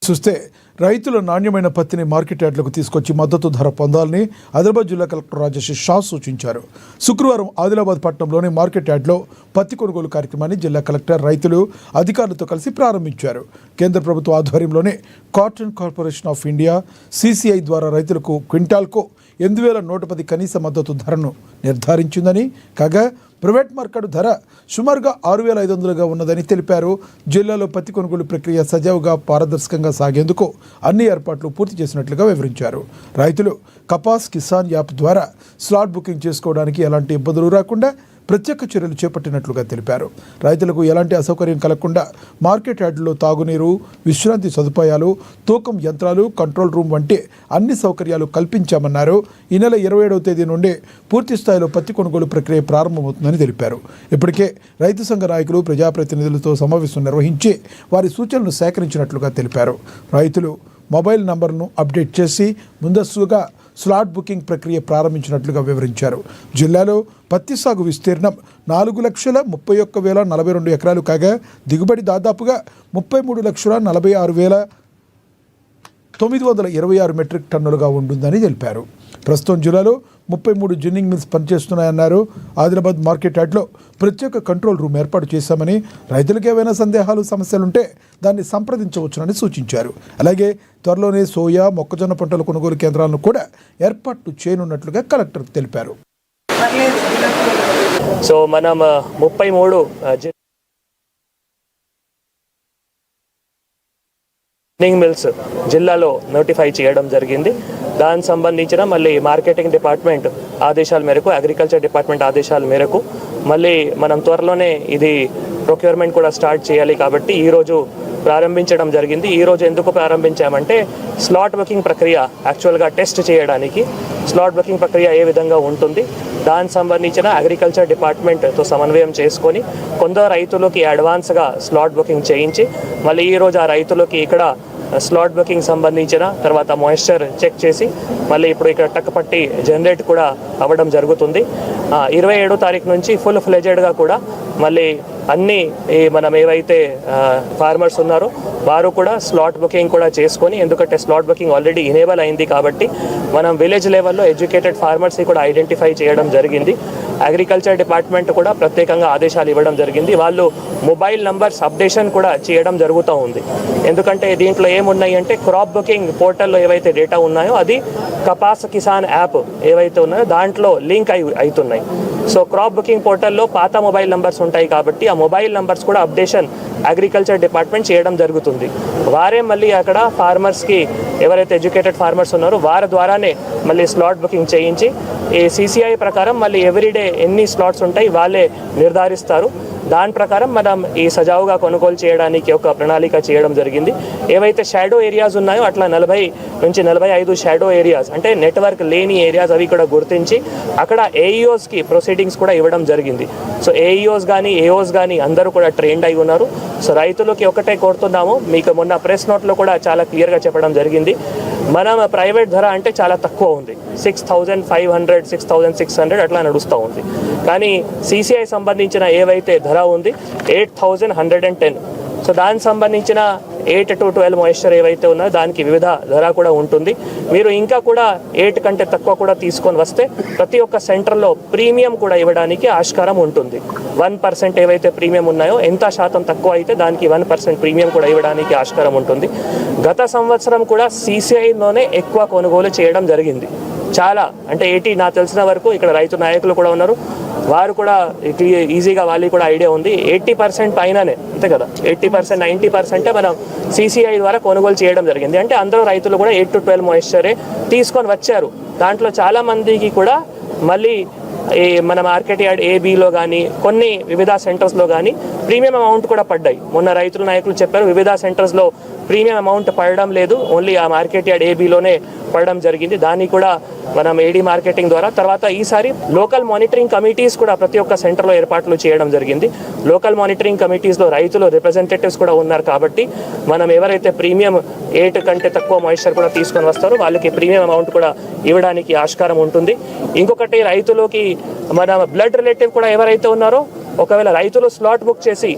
చూస్తే రైతుల నాణ్యమైన పత్తిని మార్కెట్ యార్డులకు తీసుకొచ్చి మద్దతు ధర పొందాలని ఆదిలాబాద్ జిల్లా కలెక్టర్ రాజేష్ షా సూచించారు. శుక్రవారం ఆదిలాబాద్ పట్టణంలోని మార్కెట్ యార్డులో పత్తి కొనుగోలు కార్యక్రమాన్ని జిల్లా కలెక్టర్ రైతులు అధికారులతో కలిసి ప్రారంభించారు. కేంద్ర ప్రభుత్వ ఆధ్వర్యంలోనే cotton corporation of India CCI ద్వారా రైతులకు క్వింటాల్కు 8,110 కనీస మద్దతు ధరను నిర్ధారించిందని, కాగా ప్రైవేట్ మార్కెట్ ధర సుమారుగా 6,500గా ఉన్నదని తెలిపారు. జిల్లాలో పత్తి కొనుగోలు ప్రక్రియ సజావుగా పారదర్శకంగా సాగేందుకు అన్ని ఏర్పాట్లు పూర్తి చేసినట్లుగా వివరించారు. రైతులు కపాస్ కిసాన్ యాప్ ద్వారా స్లాట్ బుకింగ్ చేసుకోవడానికి ఎలాంటి ఇబ్బందులు రాకుండా ప్రత్యేక చర్యలు చేపట్టినట్లుగా తెలిపారు. రైతులకు ఎలాంటి అసౌకర్యం కలగకుండా మార్కెట్ యార్డుల్లో తాగునీరు, విశ్రాంతి సదుపాయాలు, తూకం యంత్రాలు, కంట్రోల్ రూమ్ వంటి అన్ని సౌకర్యాలు కల్పించామన్నారు. ఈ నెల 27వ తేదీ నుండి పూర్తి స్థాయిలో పత్తి కొనుగోలు ప్రక్రియ ప్రారంభమవుతుందని తెలిపారు. ఇప్పటికే రైతు సంఘ నాయకులు, ప్రజాప్రతినిధులతో సమావేశం నిర్వహించి వారి సూచనలు సేకరించినట్లుగా తెలిపారు. రైతులు మొబైల్ నంబర్ను అప్డేట్ చేసి ముందస్తుగా స్లాట్ బుకింగ్ ప్రక్రియ ప్రారంభించినట్లుగా వివరించారు. జిల్లాలో పత్తి సాగు విస్తీర్ణం 4,31,042 ఎకరాలు కాగా దిగుబడి దాదాపుగా 33,46,926 మెట్రిక్ టన్నులుగా ఉంటుందని తెలిపారు. ప్రస్తుతం జిల్లాలో 33 జిన్నింగ్ మిల్స్ పనిచేస్తున్నాయన్నారు. ఆదిలాబాద్ మార్కెట్ యార్డ్లో ప్రత్యేక కంట్రోల్ రూమ్ ఏర్పాటు చేశామని, రైతులకు ఏవైనా సందేహాలు, సమస్యలుంటే దాన్ని సంప్రదించవచ్చునని సూచించారు. అలాగే త్వరలోనే సోయా, మొక్కజొన్న పంటల కొనుగోలు కేంద్రాలను కూడా ఏర్పాటు చేయనున్నట్లుగా కలెక్టర్ తెలిపారు. సో మనం 33 జిన్నింగ్ మిల్స్ జిల్లాలో నోటిఫై చేయడం జరిగింది. దానికి సంబంధించిన మళ్ళీ మార్కెటింగ్ డిపార్ట్మెంట్ ఆదేశాల మేరకు, అగ్రికల్చర్ డిపార్ట్మెంట్ ఆదేశాల మేరకు మళ్ళీ మనం త్వరలోనే ఇది ప్రొక్యూర్మెంట్ కూడా స్టార్ట్ చేయాలి కాబట్టి ఈరోజు ప్రారంభించడం జరిగింది. ఈరోజు ఎందుకు ప్రారంభించామంటే స్లాట్ బుకింగ్ ప్రక్రియ యాక్చువల్గా టెస్ట్ చేయడానికి స్లాట్ బుకింగ్ ప్రక్రియ ఏ విధంగా ఉంటుంది, దానికి సంబంధించిన అగ్రికల్చర్ డిపార్ట్మెంట్తో సమన్వయం చేసుకొని కొందరు రైతులకి అడ్వాన్స్గా స్లాట్ బుకింగ్ చేయించి మళ్ళీ ఈరోజు ఆ రైతులకి ఇక్కడ స్లాట్ బుకింగ్ సంబంధించిన తర్వాత మాయిశ్చర్ చెక్ చేసి మళ్ళీ ఇప్పుడు ఇక్కడ టక్కపట్టి జనరేట్ కూడా అవ్వడం జరుగుతుంది. 27వ తారీఖు నుంచి ఫుల్ ఫ్లెజెడ్గా కూడా మళ్ళీ అన్ని మనం ఏవైతే ఫార్మర్స్ ఉన్నారో వారు కూడా స్లాట్ బుకింగ్ కూడా చేసుకొని, ఎందుకంటే స్లాట్ బుకింగ్ ఆల్రెడీ ఇనేబుల్ అయింది కాబట్టి మనం విలేజ్ లెవెల్లో ఎడ్యుకేటెడ్ ఫార్మర్స్ని కూడా ఐడెంటిఫై చేయడం జరిగింది. అగ్రికల్చర్ డిపార్ట్మెంట్ కూడా ప్రత్యేకంగా ఆదేశాలు ఇవ్వడం జరిగింది. వాళ్ళు మొబైల్ నంబర్స్ అప్డేషన్ కూడా చేయడం జరుగుతూ ఉంది. ఎందుకంటే దీంట్లో ఏమున్నాయి అంటే క్రాప్ బుకింగ్ పోర్టల్లో ఏవైతే డేటా ఉన్నాయో అది కపాస్ కిసాన్ యాప్ ఏవైతే ఉన్నాయో దాంట్లో లింక్ అవుతున్నాయి. సో క్రాప్ బుకింగ్ పోర్టల్లో పాత మొబైల్ నంబర్స్ ఉంటాయి కాబట్టి ఆ మొబైల్ నంబర్స్ కూడా అప్డేషన్ అగ్రికల్చర్ డిపార్ట్మెంట్ చేయడం జరుగుతుంది. వారే మళ్ళీ అక్కడ ఫార్మర్స్కి ఎవరైతే ఎడ్యుకేటెడ్ ఫార్మర్స్ ఉన్నారో వారి ద్వారానే మళ్ళీ స్లాట్ బుకింగ్ చేయించి ఈ CCI ప్రకారం మళ్ళీ ఎవ్రీడే ఎన్ని స్లాట్స్ ఉంటాయి వాళ్ళే నిర్ధారిస్తారు. దాని ప్రకారం మనం ఈ సజావుగా కొనుగోలు చేయడానికి ఒక ప్రణాళిక చేయడం జరిగింది. ఏవైతే షాడో ఏరియాస్ ఉన్నాయో అట్లా 40 నుంచి 45 షాడో ఏరియాస్ అంటే నెట్వర్క్ లేని ఏరియాస్ అవి కూడా గుర్తించి అక్కడ AEOస్కి ప్రొసీడింగ్స్ కూడా ఇవ్వడం జరిగింది. సో AEOస్ కానీ AOస్ కానీ అందరూ కూడా ట్రైన్డ్ అయి ఉన్నారు. సో రైతులకి ఒకటే కోరుతున్నాము, మీకు మొన్న ప్రెస్ నోట్లో కూడా చాలా క్లియర్గా చెప్పడం జరిగింది. మనం ప్రైవేట్ ధర అంటే చాలా తక్కువ ఉంది, 6,500 6,600 అట్లా నడుస్తూ ఉంది. కానీ CCI సంబంధించిన ఏవైతే ధర ఉంది 8,110. సో దానికి సంబంధించిన 8 to 12 మాయిశ్చర్ ఏవైతే ఉన్నాయో దానికి వివిధ ధర కూడా ఉంటుంది. మీరు ఇంకా కూడా 8 కంటే తక్కువ కూడా తీసుకొని వస్తే ప్రతి ఒక్క సెంటర్లో ప్రీమియం కూడా ఇవ్వడానికి ఆస్కారం ఉంటుంది. 1% ఏవైతే ప్రీమియం ఉన్నాయో ఎంత శాతం తక్కువ అయితే దానికి 1% ప్రీమియం కూడా ఇవ్వడానికి ఆస్కారం ఉంటుంది. గత సంవత్సరం కూడా CCIలోనే ఎక్కువ కొనుగోలు చేయడం జరిగింది. చాలా అంటే 80 నాకు తెలిసిన వరకు ఇక్కడ రైతు నాయకులు కూడా ఉన్నారు, వారు కూడా ఈజీగా వాళ్ళకి కూడా ఐడియా ఉంది. 80% పైననే అంతే కదా, 80% 90% మనం CCI ద్వారా కొనుగోలు చేయడం జరిగింది. అంటే అందరూ రైతులు కూడా 8 to 12 మాయిశ్చరే తీసుకొని వచ్చారు. దాంట్లో చాలామందికి కూడా మళ్ళీ ఈ మన మార్కెట్ యార్డ్ ABలో కానీ కొన్ని వివిధ సెంటర్స్లో కానీ ప్రీమియం అమౌంట్ కూడా పడ్డాయి. మొన్న రైతుల నాయకులు చెప్పారు వివిధ సెంటర్స్లో ప్రీమియం అమౌంట్ పడడం లేదు, ఓన్లీ ఆ మార్కెట్ యార్డ్ ABలోనే పడడం జరిగింది. దాన్ని కూడా మనం AD మార్కెటింగ్ ద్వారా తర్వాత ఈసారి లోకల్ మానిటరింగ్ కమిటీస్ కూడా ప్రతి ఒక్క సెంటర్లో ఏర్పాట్లు చేయడం జరిగింది. లోకల్ మానిటరింగ్ కమిటీస్లో రైతులు రిప్రజెంటేటివ్స్ కూడా ఉన్నారు కాబట్టి మనం ఎవరైతే ప్రీమియం 8 కంటే తక్కువ మాయిశ్చర్ కూడా తీసుకొని వస్తారో వాళ్ళకి ప్రీమియం అమౌంట్ కూడా ఇవ్వడానికి ఆస్కారం ఉంటుంది. ఇంకొకటి రైతులకి మన బ్లడ్ రిలేటివ్ కూడా ఎవరైతే ఉన్నారో ఒకవేళ రైతులు స్లాట్ బుక్ చేసి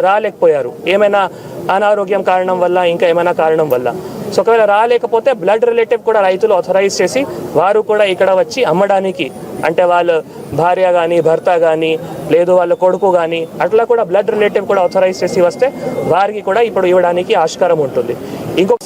రాలేకపోయారు, ఏమైనా అనారోగ్యం కారణం వల్ల ఇంకా ఏమైనా కారణం వల్ల. సో ఒకవేళ రాలేకపోతే బ్లడ్ రిలేటివ్ కూడా రైతులు ఆథరైజ్ చేసి వారు కూడా ఇక్కడ వచ్చి అమ్మడానికి, అంటే వాళ్ళ భార్య కానీ భర్త కానీ లేదు వాళ్ళ కొడుకు కానీ అట్లా కూడా బ్లడ్ రిలేటివ్ కూడా ఆథరైజ్ చేసి వస్తే వారికి కూడా ఇప్పుడు ఇవ్వడానికి ఆస్కారం ఉంటుంది. ఇంకొక